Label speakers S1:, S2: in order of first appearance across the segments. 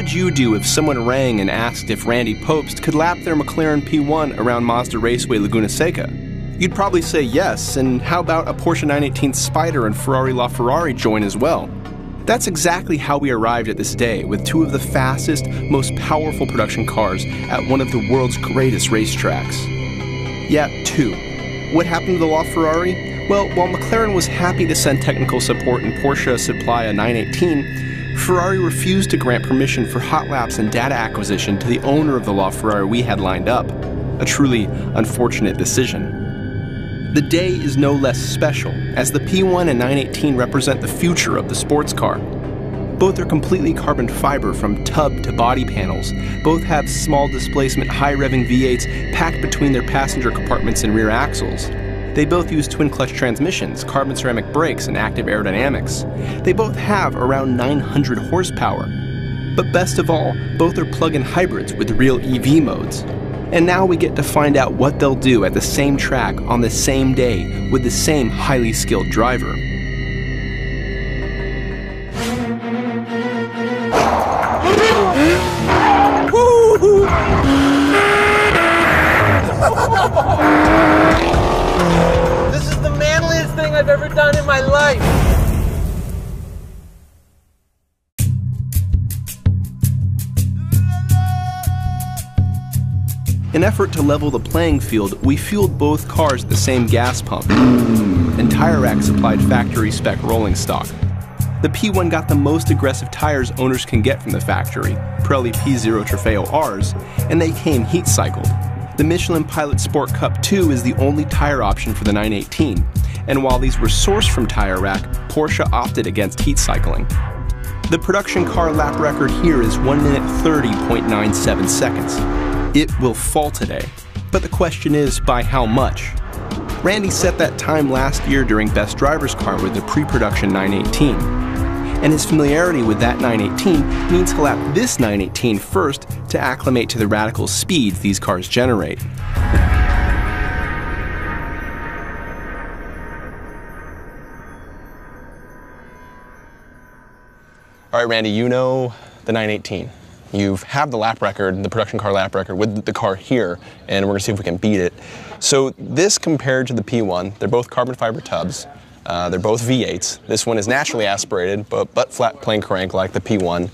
S1: would you do if someone rang and asked if Randy Pobst could lap their McLaren P1 around Mazda Raceway Laguna Seca? You'd probably say yes, and how about a Porsche 918 Spyder and Ferrari LaFerrari join as well? That's exactly how we arrived at this day, with two of the fastest, most powerful production cars at one of the world's greatest racetracks. Yeah, two. What happened to the LaFerrari? Well, while McLaren was happy to send technical support and Porsche supply a 918, Ferrari refused to grant permission for hot laps and data acquisition to the owner of the LaFerrari we had lined up. A truly unfortunate decision. The day is no less special, as the P1 and 918 represent the future of the sports car. Both are completely carbon fiber from tub to body panels. Both have small displacement, high-revving V8s packed between their passenger compartments and rear axles. They both use twin-clutch transmissions, carbon ceramic brakes, and active aerodynamics. They both have around 900 horsepower. But best of all, both are plug-in hybrids with real EV modes. And now we get to find out what they'll do at the same track on the same day with the same highly skilled driver.
S2: This is the manliest thing I've ever done in my life.
S1: In an effort to level the playing field, we fueled both cars at the same gas pump, and Tire Rack supplied factory-spec rolling stock. The P1 got the most aggressive tires owners can get from the factory, Pirelli P0 Trofeo Rs, and they came heat-cycled. The Michelin Pilot Sport Cup 2 is the only tire option for the 918, and while these were sourced from Tire Rack, Porsche opted against heat cycling. The production car lap record here is 1 minute 30.97 seconds. It will fall today, but the question is, by how much? Randy set that time last year during Best Driver's Car with the pre-production 918. And his familiarity with that 918 means he'll lap this 918 first to acclimate to the radical speeds these cars generate. All right, Randy, you know the 918. You have the lap record, the production car lap record with the car here, and we're gonna see if we can beat it. So this compared to the P1, they're both carbon fiber tubs. They're both V8s. This one is naturally aspirated, but flat plane crank like the P1.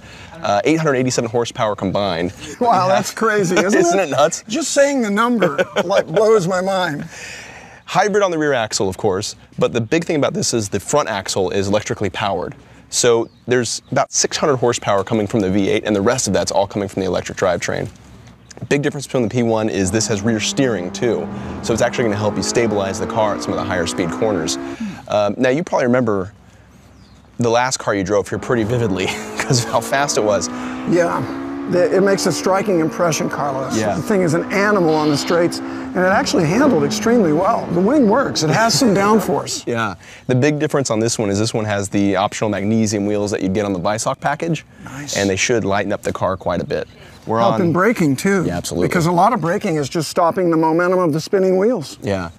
S1: 887 horsepower combined.
S3: Wow, that's crazy, isn't it?
S1: Isn't it nuts?
S3: Just saying the number like blows my mind.
S1: Hybrid on the rear axle, of course, but the big thing about this is the front axle is electrically powered. So there's about 600 horsepower coming from the V8, and the rest of that's all coming from the electric drivetrain. Big difference between the P1 is this has rear steering too, so it's actually going to help you stabilize the car at some of the higher speed corners. Now you probably remember the last car you drove here pretty vividly because of how fast it was.
S3: Yeah, it makes a striking impression, Carlos.
S1: Yeah.
S3: The thing is an animal on the straights, and it actually handled extremely well. The wing works, it has some downforce.
S1: Yeah, the big difference on this one is this one has the optional magnesium wheels that you'd get on the Weissach package.
S3: Nice.
S1: And they should lighten up the car quite a bit. We're
S3: Helping braking too.
S1: Yeah, absolutely.
S3: Because a lot of braking is just stopping the momentum of the spinning wheels.
S1: Yeah.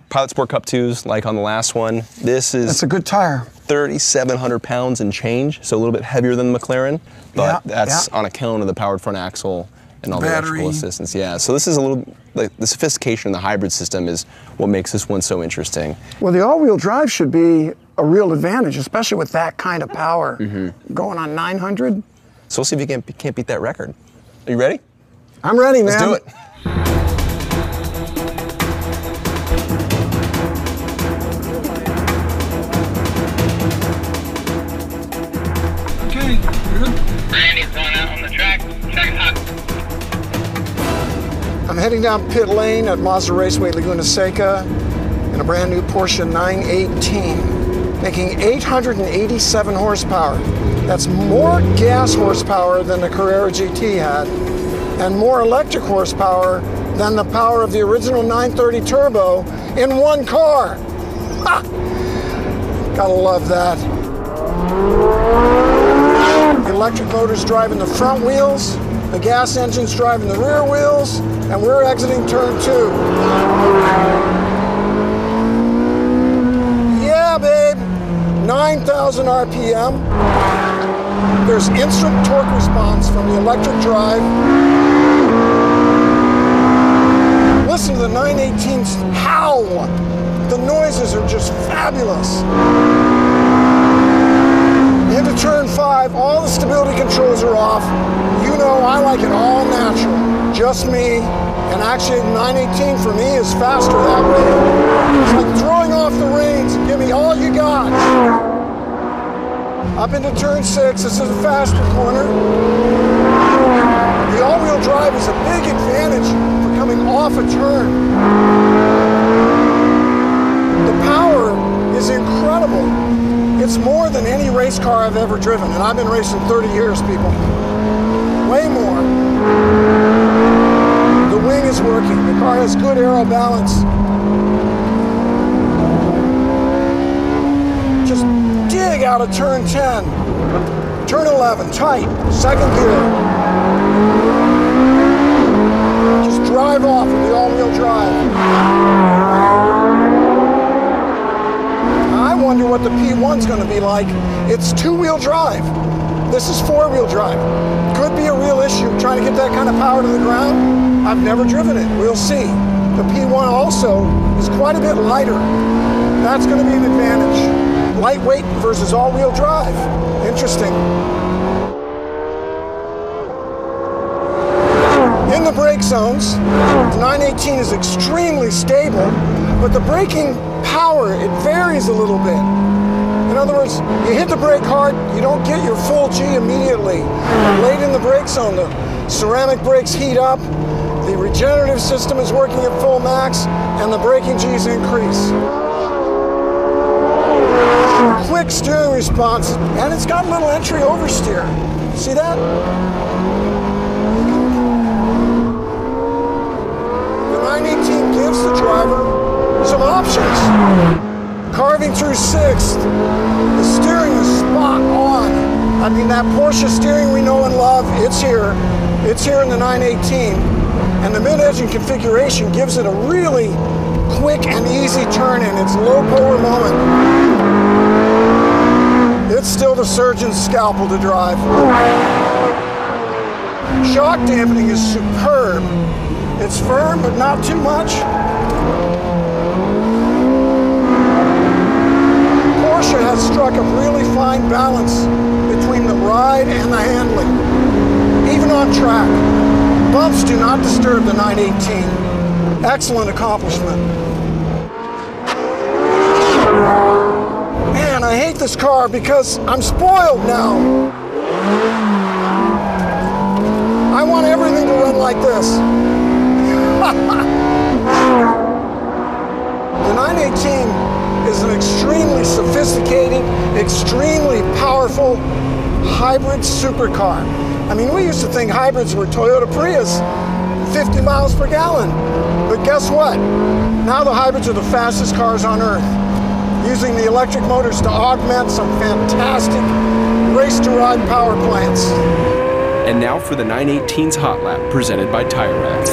S1: Pilot Sport Cup 2s, like on the last one. This is
S3: That's a good tire.
S1: 3,700 pounds and change, so a little bit heavier than the McLaren, but that's on account of the powered front axle and all the electrical assistance. Yeah, so this is a little, like the sophistication of the hybrid system is what makes this one so interesting.
S3: Well, the all-wheel drive should be a real advantage, especially with that kind of power. Going on 900.
S1: So we'll see if you can't beat that record. Are you ready?
S3: I'm ready, man.
S1: Let's do it.
S3: Okay, good.
S4: Randy's going out on the track. Track it hot.
S3: I'm heading down pit lane at Mazda Raceway Laguna Seca in a brand new Porsche 918, making 887 horsepower. That's more gas horsepower than the Carrera GT had, and more electric horsepower than the power of the original 930 Turbo in one car. Ha! Gotta love that. The electric motor's driving the front wheels, the gas engine's driving the rear wheels, and we're exiting turn 2. Yeah, babe. 9,000 RPM. There's instant torque response from the electric drive. Listen to the 918's howl. The noises are just fabulous. Into turn 5, all the stability controls are off. You know I like it all natural, just me. And actually 918 for me is faster that way. It's like throwing off the reins and give me all you got. Up into turn 6, this is a faster corner. The all-wheel drive is a big advantage for coming off a turn. The power is incredible. It's more than any race car I've ever driven, and I've been racing 30 years, people. Way more. The wing is working. The car has good aero balance. Just dig out of turn 10. Turn 11, tight, second gear. Just drive off with the all-wheel drive. I wonder what the P1's going to be like. It's two-wheel drive. This is four-wheel drive. Could be a real issue trying to get that kind of power to the ground. I've never driven it. We'll see. The P1 also is quite a bit lighter. That's going to be an advantage. Lightweight versus all-wheel drive. Interesting. In the brake zones, the 918 is extremely stable, but the braking power, it varies a little bit. In other words, you hit the brake hard, you don't get your full G immediately. Late in the brake zone, the ceramic brakes heat up, the regenerative system is working at full max, and the braking G's increase. Quick steering response, and it's got a little entry oversteer. See that? The 918 gives the driver some options. Carving through 6th, the steering is spot on. I mean, that Porsche steering we know and love, it's here. It's here in the 918. And the mid-engine configuration gives it a really quick and easy turn in. It's low power moment. It's still the surgeon's scalpel to drive. Shock dampening is superb. It's firm, but not too much. Porsche has struck a really fine balance between the ride and the handling, even on track. Bumps do not disturb the 918. Excellent accomplishment. Man, I hate this car because I'm spoiled now. I want everything to run like this. The 918 is an extremely sophisticated, extremely powerful hybrid supercar. I mean, we used to think hybrids were Toyota Prius, 50 miles per gallon. But guess what? Now the hybrids are the fastest cars on Earth, using the electric motors to augment some fantastic race-to-ride power plants.
S1: And now for the 918's Hot Lap, presented by Tire Rack.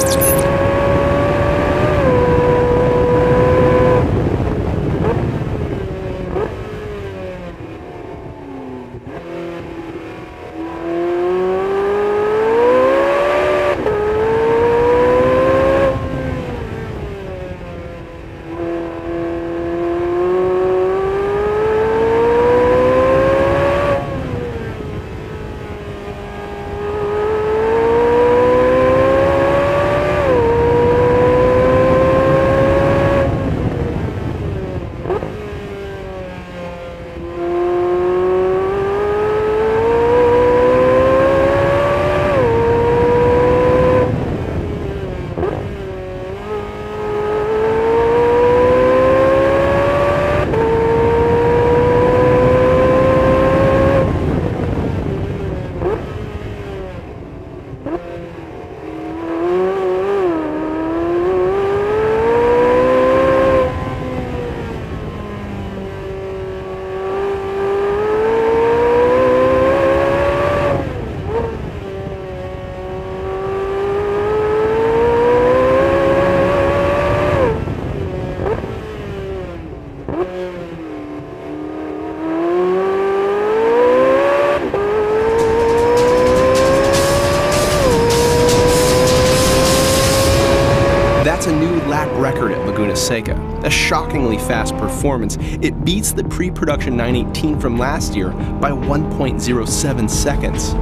S1: Laguna Seca. A shockingly fast performance. It beats the pre-production 918 from last year by 1.07 seconds.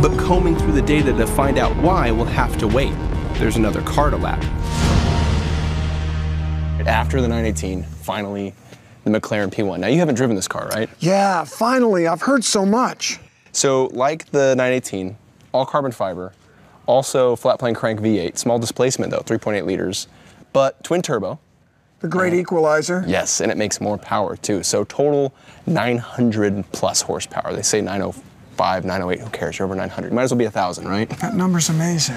S1: But combing through the data to find out why, we'll have to wait. There's another car to lap. After the 918, finally, the McLaren P1. Now, you haven't driven this car, right?
S3: Yeah, finally. I've heard so much.
S1: So, like the 918, all carbon fiber, also flat plane crank V8, small displacement though, 3.8 liters, but twin turbo.
S3: The great equalizer.
S1: Yes, and it makes more power too. So total 900 plus horsepower. They say 905, 908, who cares? You're over 900. Might as well be 1,000, right?
S3: That number's amazing.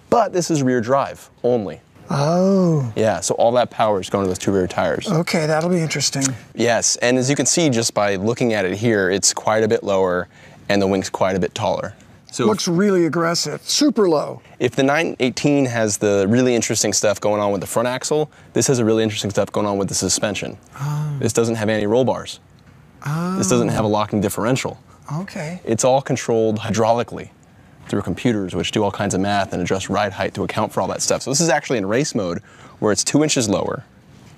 S1: But this is rear drive only.
S3: Oh.
S1: Yeah, so all that power is going to those two rear tires.
S3: Okay, that'll be interesting.
S1: Yes, and as you can see just by looking at it here, it's quite a bit lower and the wing's quite a bit taller. So
S3: looks really aggressive, super low.
S1: If the 918 has the really interesting stuff going on with the front axle, this has a really interesting stuff going on with the suspension. Oh. This doesn't have any roll bars. Oh. This doesn't have a locking differential.
S3: Okay.
S1: It's all controlled hydraulically through computers, which do all kinds of math and adjust ride height to account for all that stuff. So this is actually in race mode, where it's 2 inches lower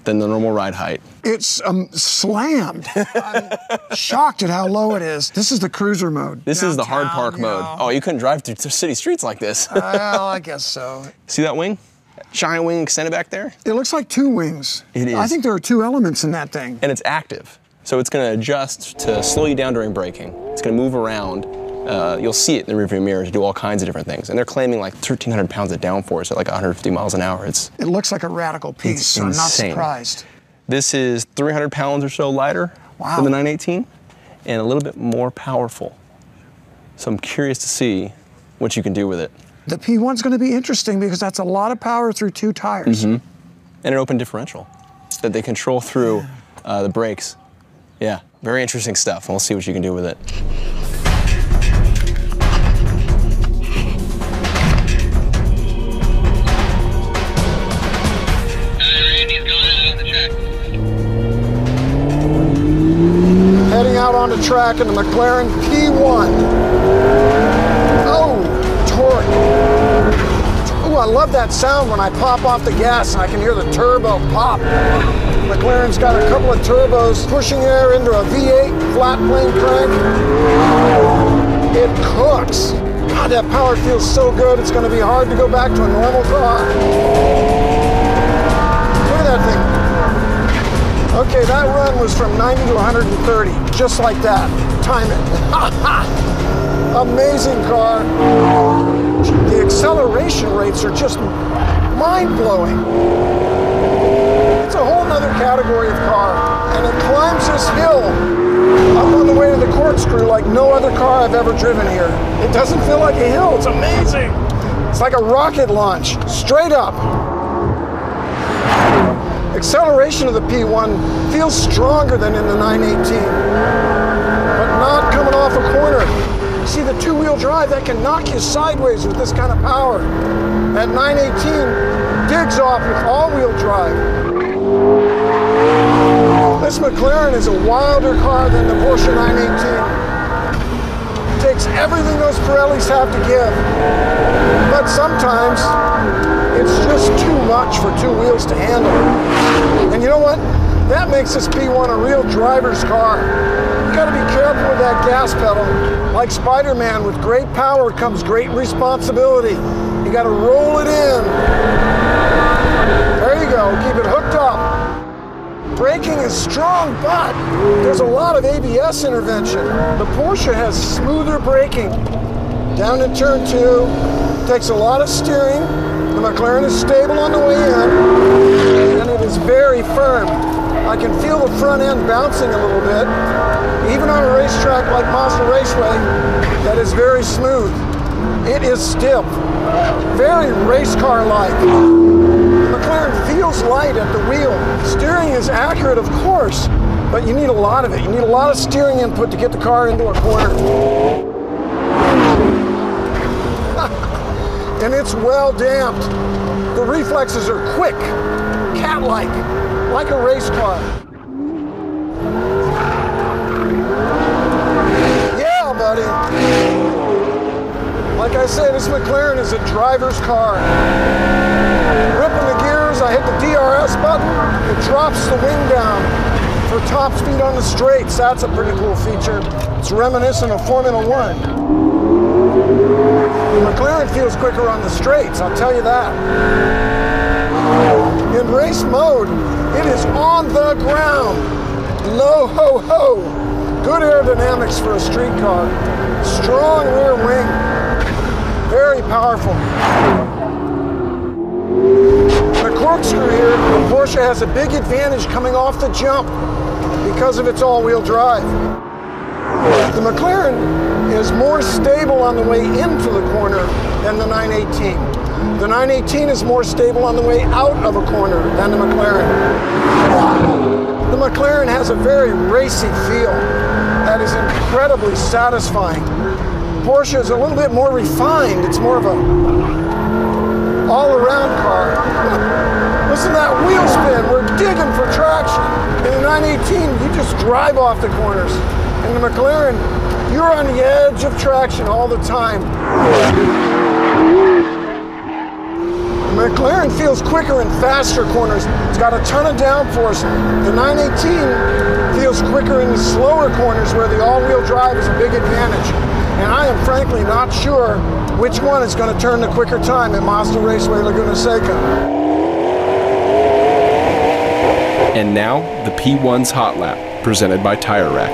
S1: than the normal ride height.
S3: It's slammed. I'm shocked at how low it is. This is the cruiser mode.
S1: This is the hard park mode. Oh, you couldn't drive through city streets like this.
S3: Well, I guess so.
S1: See that wing? Giant wing extended back there?
S3: It looks like 2 wings.
S1: It is.
S3: I think there are 2 elements in that thing.
S1: And it's active. So it's going to adjust to slow you down during braking. It's going to move around. You'll see it in the rearview mirror to do all kinds of different things. And they're claiming like 1,300 pounds of downforce at like 150 miles an hour. It
S3: looks like a radical piece, so I'm not surprised.
S1: This is 300 pounds or so lighter than the 918 and a little bit more powerful. So I'm curious to see what you can do with it.
S3: The P1's going to be interesting because that's a lot of power through 2 tires.
S1: Mm-hmm. And an open differential that they control through the brakes. Yeah, very interesting stuff. And we'll see what you can do with it.
S3: Heading out on the track in the McLaren P1. Oh, torque. Oh, I love that sound when I pop off the gas and I can hear the turbo pop. McLaren's got a couple of turbos pushing air into a V8 flat plane crank. It cooks. God, that power feels so good, it's going to be hard to go back to a normal car. Look at that thing. Okay, that run was from 90 to 130, just like that. Time it. Amazing car. The acceleration rates are just mind-blowing. It's a whole nother category of car, and it climbs this hill up on the way to the corkscrew like no other car I've ever driven here. It doesn't feel like a hill, it's amazing. It's like a rocket launch, straight up. Acceleration of the P1 feels stronger than in the 918, but not coming off a corner. You see the 2-wheel drive, that can knock you sideways with this kind of power. That 918 digs off with all-wheel drive. This McLaren is a wilder car than the Porsche 918. Takes everything those Pirellis have to give, but sometimes it's just too much for 2 wheels to handle. And you know what? That makes this P1 a real driver's car. You gotta be careful with that gas pedal. Like Spider-Man, with great power comes great responsibility. You gotta roll it in. There you go, keep it hooked up. Braking is strong, but there's a lot of ABS intervention. The Porsche has smoother braking. Down to turn 2, takes a lot of steering. The McLaren is stable on the way in, and it is very firm. I can feel the front end bouncing a little bit. Even on a racetrack like Mazda Raceway, that is very smooth. It is stiff, very race car-like. The McLaren feels light at the wheel. Steering is accurate, of course, but you need a lot of it. You need a lot of steering input to get the car into a corner. And it's well damped. The reflexes are quick, cat-like, like a race car. Yeah, buddy. Like I say, this McLaren is a driver's car. Ripping the gears as I hit the DRS button, it drops the wing down for top speed on the straights. That's a pretty cool feature. It's reminiscent of Formula One. The McLaren feels quicker on the straights, I'll tell you that. In race mode, it is on the ground. Low ho ho. Good aerodynamics for a street car. Strong rear wing. Very powerful. The corkscrew here, the Porsche has a big advantage coming off the jump because of its all-wheel drive. The McLaren is more stable on the way into the corner than the 918. The 918 is more stable on the way out of a corner than the McLaren. The McLaren has a very racy feel that is incredibly satisfying. Porsche is a little bit more refined. It's more of a all-around car. Listen to that wheel spin. We're digging for traction. In the 918, you just drive off the corners. In the McLaren, you're on the edge of traction all the time. The McLaren feels quicker in faster corners. It's got a ton of downforce. The 918 feels quicker in the slower corners where the all-wheel drive is a big advantage. And I am frankly not sure which one is going to turn the quicker time at Mazda Raceway Laguna Seca.
S1: And now, the P1's Hot Lap, presented by Tire Rack.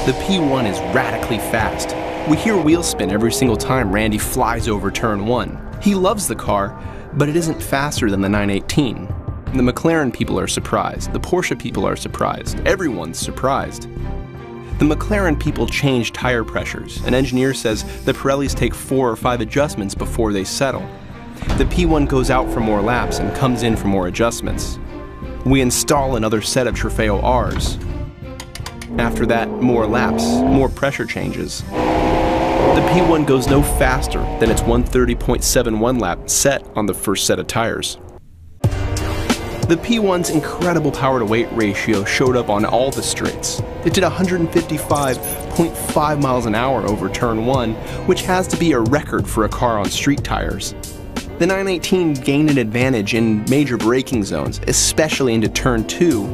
S1: The P1 is radically fast. We hear wheel spin every single time Randy flies over turn 1. He loves the car, but it isn't faster than the 918. The McLaren people are surprised. The Porsche people are surprised. Everyone's surprised. The McLaren people change tire pressures. An engineer says the Pirellis take 4 or 5 adjustments before they settle. The P1 goes out for more laps and comes in for more adjustments. We install another set of Trofeo Rs. After that, more laps, more pressure changes. The P1 goes no faster than its 130.71 lap set on the first set of tires. The P1's incredible power-to-weight ratio showed up on all the straights. It did 155.5 miles an hour over turn 1, which has to be a record for a car on street tires. The 918 gained an advantage in major braking zones, especially into turn 2,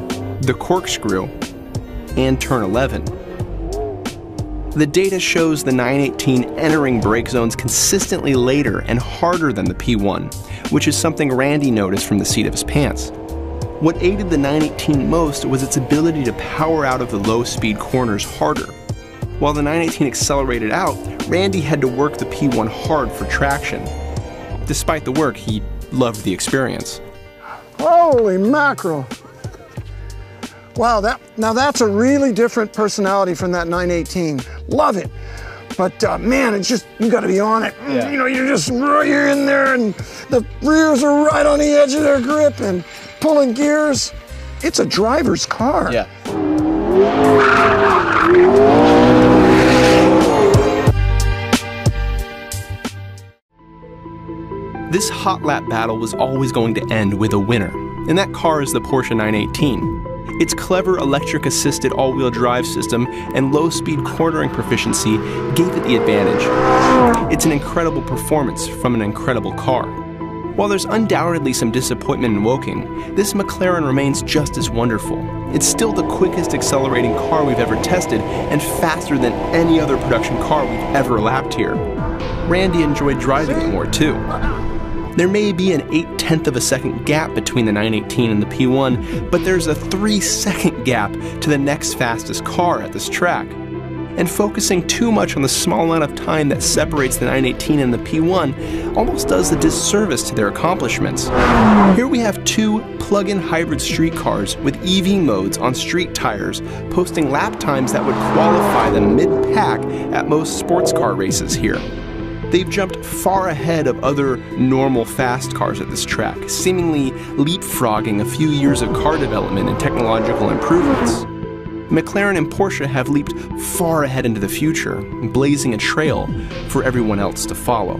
S1: the corkscrew, and turn 11. The data shows the 918 entering brake zones consistently later and harder than the P1, which is something Randy noticed from the seat of his pants. What aided the 918 most was its ability to power out of the low-speed corners harder. While the 918 accelerated out, Randy had to work the P1 hard for traction. Despite the work, he loved the experience.
S3: Holy mackerel! Wow, now that's a really different personality from that 918. Love it. But man, it's just, you gotta be on it. Yeah. You know, you're in there and the rears are right on the edge of their grip and pulling gears. It's a driver's car.
S1: Yeah. This hot lap battle was always going to end with a winner, and that car is the Porsche 918. Its clever electric-assisted all-wheel drive system and low-speed cornering proficiency gave it the advantage. It's an incredible performance from an incredible car. While there's undoubtedly some disappointment in Woking, this McLaren remains just as wonderful. It's still the quickest accelerating car we've ever tested and faster than any other production car we've ever lapped here. Randy enjoyed driving it more too. There may be an 0.8 of a second gap between the 918 and the P1, but there's a 3-second gap to the next fastest car at this track. And focusing too much on the small amount of time that separates the 918 and the P1 almost does a disservice to their accomplishments. Here we have two plug-in hybrid street cars with EV modes on street tires, posting lap times that would qualify them mid-pack at most sports car races here. They've jumped far ahead of other normal fast cars at this track, seemingly leapfrogging a few years of car development and technological improvements. McLaren and Porsche have leaped far ahead into the future, blazing a trail for everyone else to follow.